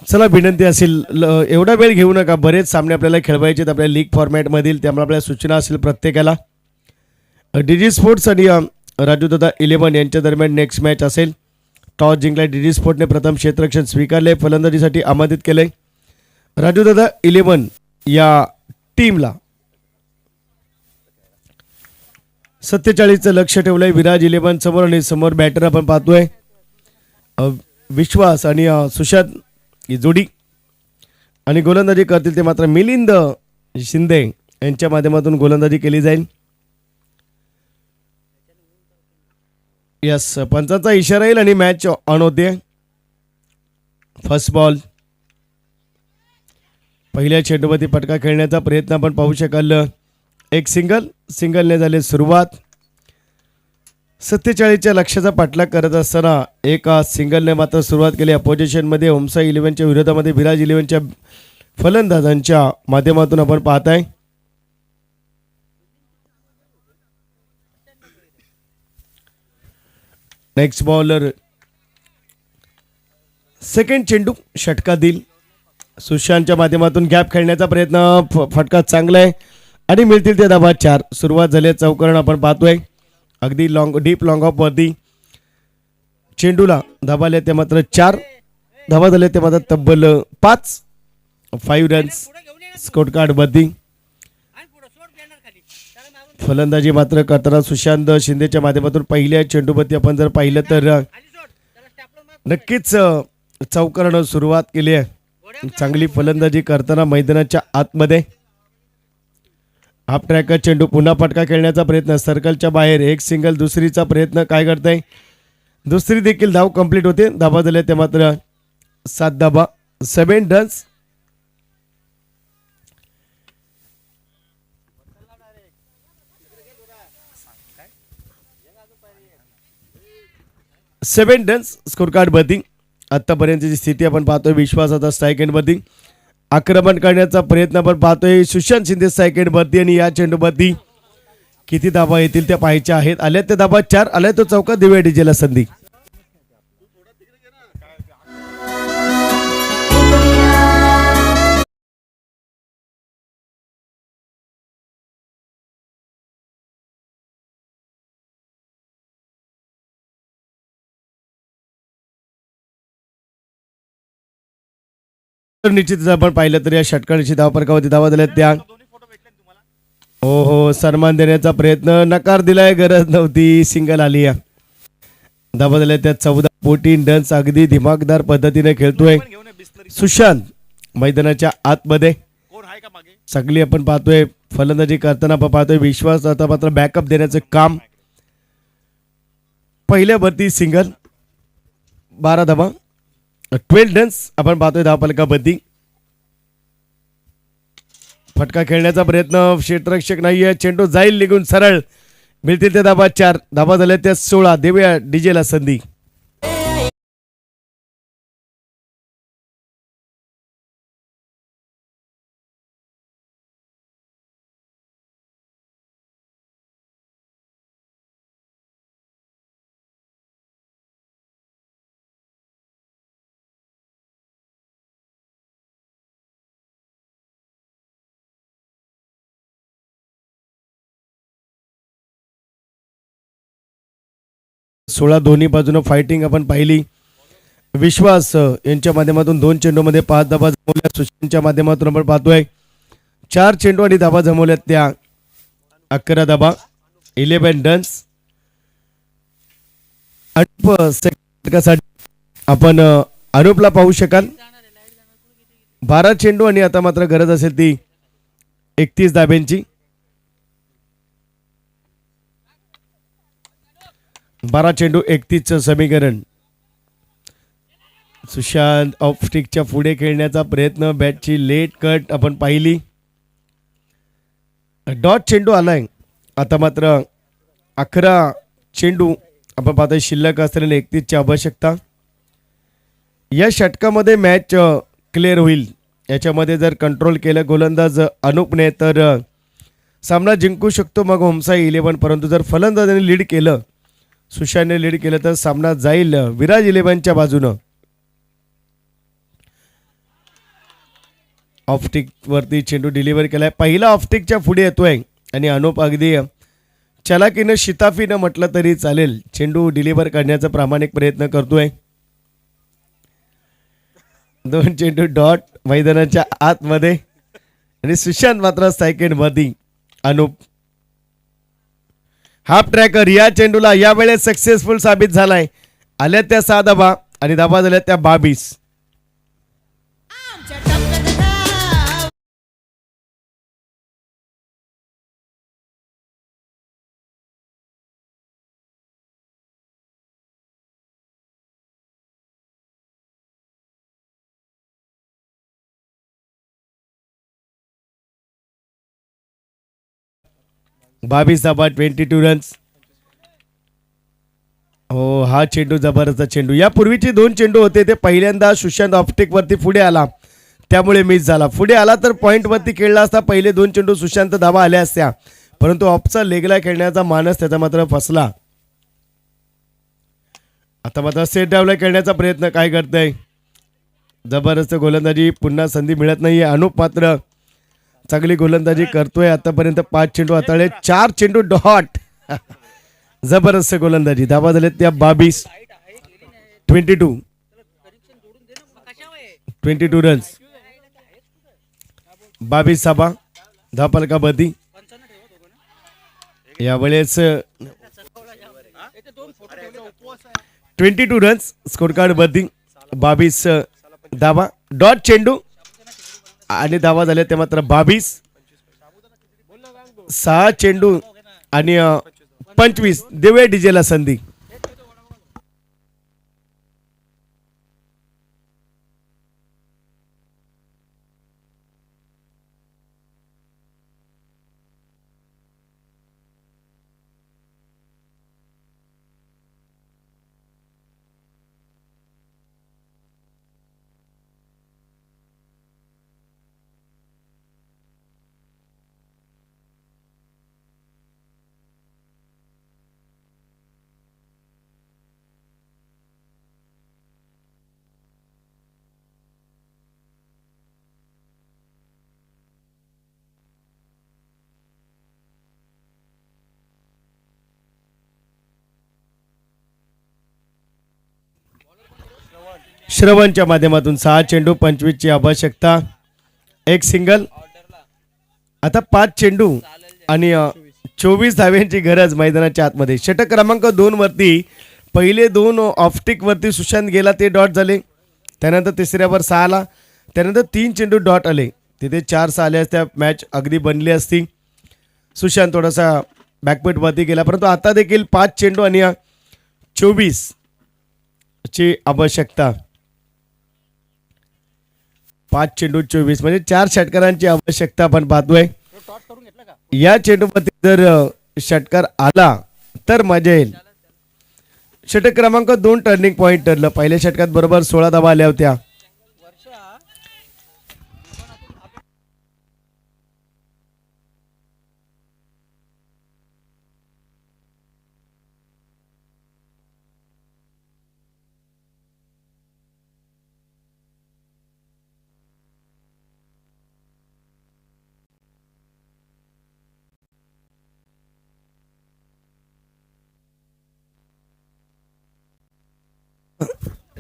चला विनंती असेल एवढा वेळ घेऊ नका. बरेच सामने आपल्याला खेळवायचे आहेत आपल्या लीग फॉर्मॅटमधील. त्यामुळे आपल्याला सूचना असेल प्रत्येकाला. डीजी स्पोर्ट्स आणि राजूदादा 11 यांच्या दरम्यान नेक्स्ट मॅच असेल. टॉस जिंकला डीजी स्पोर्टने प्रथम क्षेत्ररक्षण स्वीकारले. फलंदाजीसाठी आमंत्रित केले राजूदादा 11 या टीमला. 47चं लक्ष ठेवलंय विराज 11 समोर. आणि समोर बॅटर आपण पाहतोय विश्वास आणि सुशांत ही जोडी. आणि गोलंदाजी करतील ते मात्र मिलिंद शिंदे यांच्या माध्यमातून गोलंदाजी केली जाईल. यस, पंचांचा इशारा येईल आणि मॅच ऑन होते. First ball. पहिल्या चेंडूवरती फटका खेळण्याचा प्रयत्न आपण पाहू शकाल. एक सिंगलने झाले सुरुवात. 47च्या लक्ष्याचा पाठलाग करत असताना एक सिंगलने मात्र सुरुवात केली. अपोजिशनमध्ये ओमसाई 11च्या विरोधामध्ये विराज 11च्या फलंदाजांच्या माध्यमातून आपण पाहताय. नेक्स्ट बॉलर सेकंड चेंडू षटका देईल. सुशांतच्या माध्यमातून गॅप खेळण्याचा प्रयत्न. फटका चांगला आहे आणि मिळतील ते धाबा 4. सुरुवात झाली चौकरण आपण पाहतोय. अगदी डीप लॉंग ऑफ वरती चेंडूला धाबा आले ते मात्र 4 धाबा झाले ते मात्र तब्बल 5 रन्स स्कोर कार्ड वरती. फलंदाजी मात्र करताना सुशांत शिंदेच्या माध्यमातून पहिल्या चेंडूवरती आपण जर पाहिलं तर नक्कीच चौकारानं सुरुवात केली आहे. चांगली फलंदाजी करताना मैदानाच्या आतमध्ये. हाफ ट्रॅकर चेंडू पुन्हा फटका खेळण्याचा प्रयत्न. सर्कलच्या बाहेर एक सिंगल. दुसरीचा प्रयत्न काय करताय. दुसरी देखील धाव कंप्लीट होते. धाबा झाले ते मात्र 7 धाबा 7 रन्स. स्कोर कार्ड वरती. आतापर्यंतची स्थिती आपण पाहतोय. विश्वास आता स्ट्राईक एंड वरती. आक्रमण करण्याचा प्रयत्न आपण पाहतोय. सुशांत शिंदे स्ट्राईक एंड वरती. आणि या चेंडूवरती किती धाबा येतील त्या पाहायच्या आहेत. आल्या त्या धाबा 4. आल्या तो चौका. देऊया डीजेला संधी. निश्चितच आपण पाहिलं तर या षटकांची धावफरकावरती धावा झाल्या त्या. हो सन्मान देण्याचा प्रयत्न. नकार दिलाय. गरज नव्हती. सिंगल आली. धावा झाल्या त्या 14 रन्स. अगदी दिमागदार पद्धतीने खेळतोय सुशांत मैदानाच्या आतमध्ये. सगळी आपण पाहतोय फलंदाजी करताना आपण पाहतोय विश्वास आता मात्र बॅकअप देण्याचं काम. पहिल्या वरती सिंगल 12 धावा 12 रन्स आपण पाहतोय धावफलकावरती. फटका खेळण्याचा प्रयत्न. क्षेत्ररक्षक नाहीये. चेंडू जाईल निघून सरळ. मिळतील ते धाबा 4. धाबा झाल्या त्या 16. देऊया डीजेला संधी. सोळा दोन्ही बाजूनं फायटिंग आपण पाहिली. विश्वास यांच्या माध्यमातून 2 चेंडूमध्ये 5 धाबा जमवल्या. सुशांतच्या माध्यमातून आपण पाहतोय 4 चेंडू आणि धाबा जमवल्यात त्या 11 धाबा 11 रन्स. आपण अनुपला पाहू शकाल. 12 चेंडू आणि आता मात्र गरज असेल ती 31 धाब्यांची. 12 चेंडू 31चं समीकरण. सुशांत ऑफ स्टिकच्या पुढे खेळण्याचा प्रयत्न. बॅटची लेट कट आपण पाहिली. डॉट चेंडू आलाय. आता मात्र 11 चेंडू आपण पाहतोय शिल्लक असलेल्या 31ची आवश्यकता. या षटकामध्ये मॅच क्लिअर होईल. याच्यामध्ये जर कंट्रोल केलं गोलंदाज अनुपने तर सामना जिंकू शकतो मग ओमसाई 11. परंतु जर फलंदाजाने लीड केलं, सुशांतने लीड केलं तर सामना जाईल विराज 11च्या बाजूनं. ऑफटिक वरती चेंडू डिलिव्हर केलाय. पहिला ऑफटिकच्या पुढे येतोय आणि अनुप अगदी चलाकीनं शिताफीनं म्हटलं तरी चालेल चेंडू डिलिव्हर करण्याचा प्रामाणिक प्रयत्न करतोय. 2 चेंडू डॉट मैदानाच्या आतमध्ये आणि सुशांत मात्र सेकंड मध्ये. अनुप हाफ ट्रॅकर या चेंडूला या वेळेस सक्सेसफुल साबित झालाय. आल्या त्या 6 धाबा आणि धाबा झाल्या त्या 22. धाबा 22 रन्स. हो हा चेंडू जबरदस्त चेंडू. यापूर्वीचे 2 चेंडू होते ते पहिल्यांदा सुशांत ऑप्टिक वरती पुढे आला त्यामुळे मिस झाला. पुढे आला तर पॉइंट वरती खेळला असता. पहिले 2 चेंडू सुशांत धाबा आल्या असत्या परंतु ऑफचा लेगला खेळण्याचा मानस त्याचा मात्र फसला. आता मात्र सेट डावला खेळण्याचा प्रयत्न काय करतोय. जबरदस्त गोलंदाजी. पुन्हा संधी मिळत नाहीये. अनुप मात्र चांगली गोलंदाजी करतोय. आतापर्यंत 5 चेंडू हाताळले. 4 चेंडू डॉट. जबरदस्त गोलंदाजी. धाबा झाले त्या 22. 22 रन्स. 22 धाबा धापलकाबद्दी. यावेळेस 22 रन्स स्कोर कार्ड बद्दी. 22 धाबा डॉट चेंडू आणि धावा झाले ते मात्र 22. 6 चेंडू आणि 25. देऊया डीजेला संधी. श्रवणच्या माध्यमातून 6 चेंडू 25 ची आवश्यकता. 1 सिंगल. आता 5 चेंडू आणि 24 धाव्यांची गरज मैदानाच्या आतमध्ये. षटक क्रमांक 2 वरती पहिले 2 ऑफटिक वरती सुशांत गेला ते डॉट झाले. त्यानंतर तिसऱ्यावर 6 आला. त्यानंतर 3 चेंडू डॉट आले. तिथे 4-6 आले असत्या मॅच अगदी बनली असती. सुशांत थोडासा बॅकफूट वरती गेला परंतु आता देखील 5 चेंडू आणि 24 ची आवश्यकता. 5 चेंडू 24 म्हणजे 4 षटकारांची आवश्यकता आपण पाहतोय. या चेंडूमध्ये जर षटकार आला तर मजा येईल. षटक क्रमांक 2 टर्निंग पॉइंट ठरलं. पहिल्या षटकात बरोबर 16 धावा आल्या होत्या.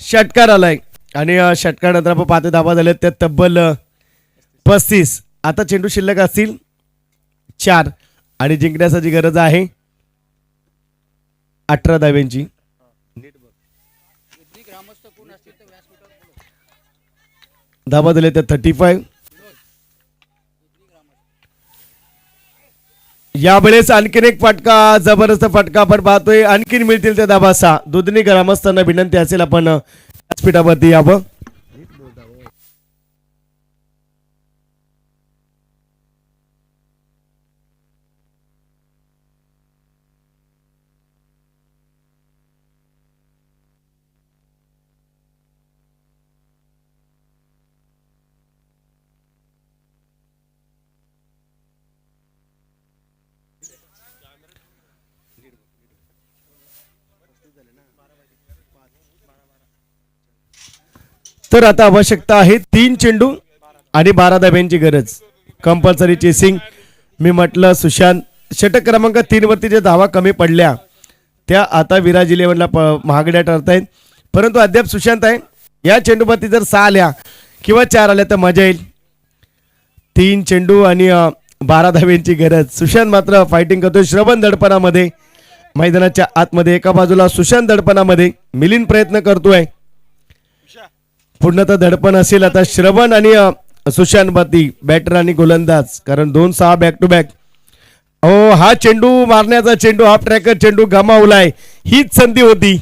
षटकार आलाय आणि षटकानंतर आपण पाहतो धावा झाले त्या तब्बल 35. आता चेंडू शिल्लक असतील 4 आणि जिंकण्यासाठी गरज आहे 18 धाव्यांची. धावा झाले त्या 35. यावेळेस आणखीन एक फटका. जबरदस्त फटका आपण पाहतोय. आणखीन मिळतील त्या धाबा 6. दुधनी ग्रामस्थांना विनंती असेल आपण व्यासपीठावरती यावं. तर आता आवश्यकता आहे 3 चेंडू आणि 12 धाब्यांची गरज. Compulsory chasing. मी म्हटलं सुशांत षटक क्रमांक 3 वरती जे धावा कमी पडल्या त्या आता विराज 11ला महागड्या ठरत आहेत. परंतु अद्याप सुशांत आहे या चेंडूवरती जर 6 आल्या किंवा 4 आल्या तर मजा येईल. 3 चेंडू आणि 12 धाब्यांची गरज. सुशांत मात्र फायटिंग करतोय श्रवण दडपणामध्ये. मैदानाच्या आतमध्ये एका बाजूला सुशांत दडपणामध्ये मिलिंद प्रयत्न करतोय. पूर्णतः दडपण असेल आता श्रवण आणि सुशांत वरती बॅटर आणि गोलंदाज, कारण 2-6 बॅक टू बॅक. हा चेंडू मारण्याचा चेंडू, हाफ ट्रॅकर चेंडू गमावलाय. हीच संधी होती.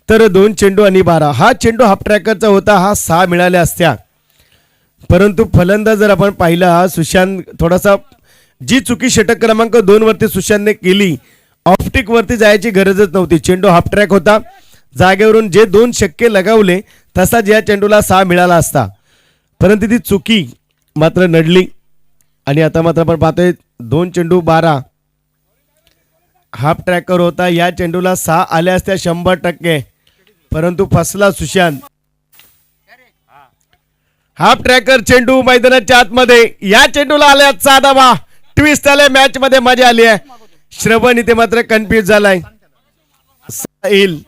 तर 2 चेंडू आणि 12. हा चेंडू हाफ ट्रॅकरचा होता, हा 6 मिळाल्या असत्या. परंतु फलंदाज जर आपण पाहिला सुशांत थोडासा जी चुकी षटक क्रमांक 2 वरती सुशांतने केली, ऑप्टिक वरती जायची गरजच नव्हती. चेंडू हाफ ट्रॅक होता, जागेवरून जे 2 शक्य लगावले तसा या चेंडूला 6 मिळाला असता. परंतु ती चुकी मात्र नडली आणि आता मात्र आपण पाहतोय 2 चेंडू 12. हाफ ट्रॅकर होता, या चेंडूला 6 आल्या असत्या 100%. परंतु फसला सुशांत. हाफ ट्रॅकर चेंडू मैदानाच्या आतमध्ये, या चेंडूला आल्या 6 धावा. ट्विस्ट आले मॅच मध्ये, मजा आली आहे. श्रवण इथे मात्र कन्फ्युज झालाय. येईल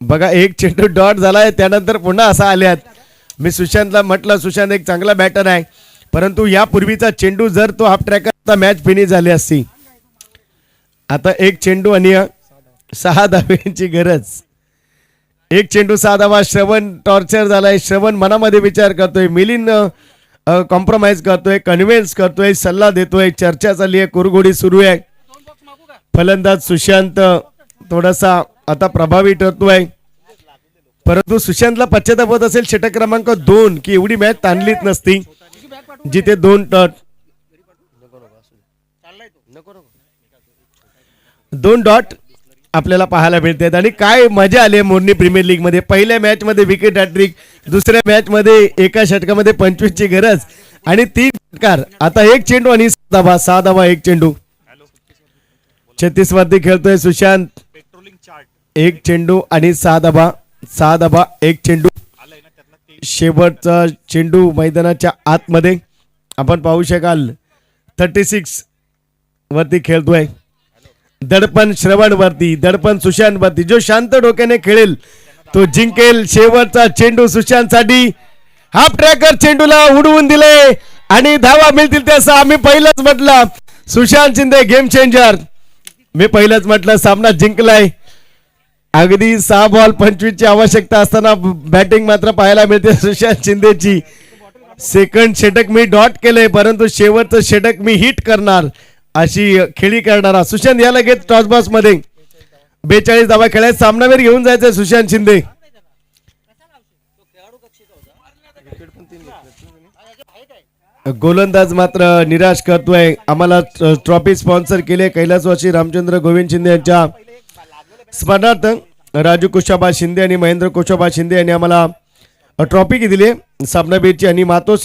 बघा, एक चेंडू डॉट झालाय त्यानंतर पुन्हा असा आल्यात. मी सुशांतला म्हटलं सुशांत एक चांगला बॅटर आहे, परंतु यापूर्वीचा चेंडू जर तो हाफ ट्रॅकर मॅच फिनिश झाली असती. आता एक चेंडू आणि 6 धाब्यांची गरज. एक चेंडू 6 धावा. श्रवण टॉर्चर झालाय. श्रवण मनामध्ये विचार करतोय, मिलिंद कॉम्प्रोमाइज करतोय, कन्व्हिन्स करतोय, सल्ला देतोय, चर्चा चालली आहे, कुरघोडी सुरू आहे. फलंदाज सुशांत थोडासा आता प्रभावी ठरतोय. परंतु सुशांतला पश्चाताप होत असेल षटक क्रमांक 2 की एवढी मॅच ताणलीच नसती जिथे 2 डॉट आपल्याला पाहायला मिळतात. आणि काय मजा आली मोरनी प्रीमियर लीग मध्ये. पहिल्या मॅच मध्ये विकेट हॅट्रिक, दुसऱ्या मॅच मध्ये एका षटकामध्ये 25 ची गरज आणि 3 षटकार. आता एक चेंडू आणि 6 धावा. एक चेंडू 36 वरती खेळतोय सुशांत. एक चेंडू आणि 6 धावा. एक चेंडू. शेवटचा चेंडू मैदानाच्या आतमध्ये आपण पाहू शकाल. 36 वरती खेळतोय. दडपण श्रवण वरती, दडपण सुशांत वरती. जो शांत डोक्याने खेळेल तो जिंकेल. शेवटचा चेंडू सुशांत साठी. हाफ ट्रॅकर चेंडूला उडवून दिले आणि धावा मिळतील त्याचं आम्ही पहिलंच म्हटलं. Sushant Shinde game changer. मी पहिलंच म्हटलं सामना जिंकलाय. अगदी 6 बॉल 25 ची आवश्यकता असताना बॅटिंग मात्र पाहायला मिळते सुशांत शिंदेची. सेकंड षटक मी डॉट केलंय, परंतु शेवटचं षटक मी हिट करणार अशी खेळी करणारा सुशांत. या लगेच टॉस बॉक्स मध्ये 42 धावा खेळायला सामनावीर घेऊन जायचंय सुशांत शिंदे. गोलंदाज मात्र निराश करतोय. आम्हाला ट्रॉफी स्पॉन्सर केले कैलासवासी रामचंद्र गोविंद शिंदे यांच्या स्मरणार्थ राजू कुशाबा शिंदे आणि महेंद्र कुशाबा शिंदे यांनी आम्हाला ट्रॉफी दिली सामनावीरची आणि मातोश्री